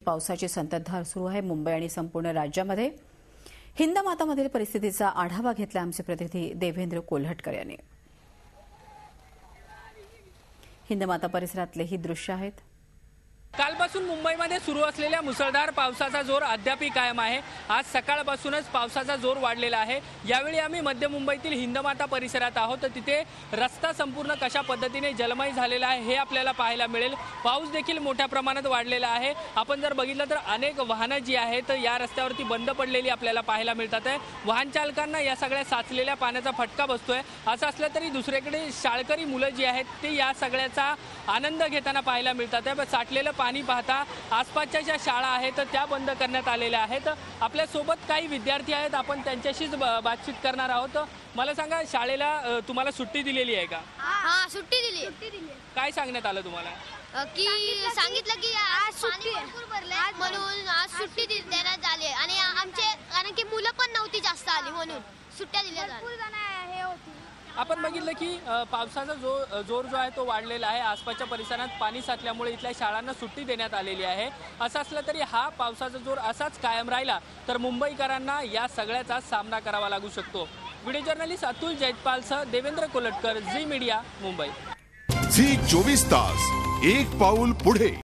पावसाची संततधार सुरू आहे मुंबई आणि संपूर्ण राज्यामध्ये। हिंदमातामधील परिस्थितीचा आढावा घेतला आमचे प्रतिनिधी देवेंद्र कोल्हटकर यांनी। हिंदमाता परिसरातले ही दृश्य आहेत। कालपासून मुंबईमध्ये सुरू असलेल्या मुसळधार पावसाचा जोर अद्यापही कायम आहे। आज सकाळपासूनच पावसाचा जोर वाढलेला आहे। यावेळी आम्ही मध्य मुंबईतील हिंदमाता परिसरात आहोत। तिथे रस्ता संपूर्ण कशा पद्धतीने जलमय झालेला आहे हे आपल्याला पाहायला मिळेल। पाऊस देखील मोठ्या प्रमाणात वाढलेला आहे। आपण जर बघितलं तर अनेक वाहनं जी आहेत या रस्त्यावरती बंद पडलेली आपल्याला पाहायला मिळतात आहे। वाहन चालकांना या सगळ्या साचलेल्या पाण्याचा फटका बसतोय। असं असलं तरी दुसरीकडे शाळकरी मुलं जी आहेत ते या सगळ्याचा आनंद घेताना पाहायला मिळतात आहे। साठलेलं पाणी पाहता आसपासच्या ज्या शाळा आहेत त्या बंद करण्यात आलेल्या आहेत। आपल्या सोबत काही विद्यार्थी आहेत, आपण त्यांच्याशीच बातचीत करणार आहोत। मला सांगा, शाळेला तुम्हाला सुट्टी दिलेली आहे का? हां, सुट्टी दिली। काय सांगण्यात आलं तुम्हाला? की सांगितलं की आज सुट्टी भरपूर भरले म्हणून आज सुट्टी देण्यात आली आणि आमचे कारण की मुलं पण नव्हती जास्त आली म्हणून सुट्ट्या दिल्या जातात। आपण बघितलं की पावसाचा जोर जो आहे तो वाढलेला आहे। आसपासच्या परिसरात पाणी साचल्यामुळे इथल्या शाळांना सुट्टी देण्यात आलेली आहे। असं असलं तरी हा पावसाचा जोर असाच कायम राहिला तर मुंबईकरांना या सगळ्याचा सामना करावा लागू शकतो। व्हिडिओ जर्नलिस्ट अतुल जैतपालसह देवेंद्र कोल्हटकर, झी मीडिया, मुंबई। झी 24 तास, एक पाऊल पुढे।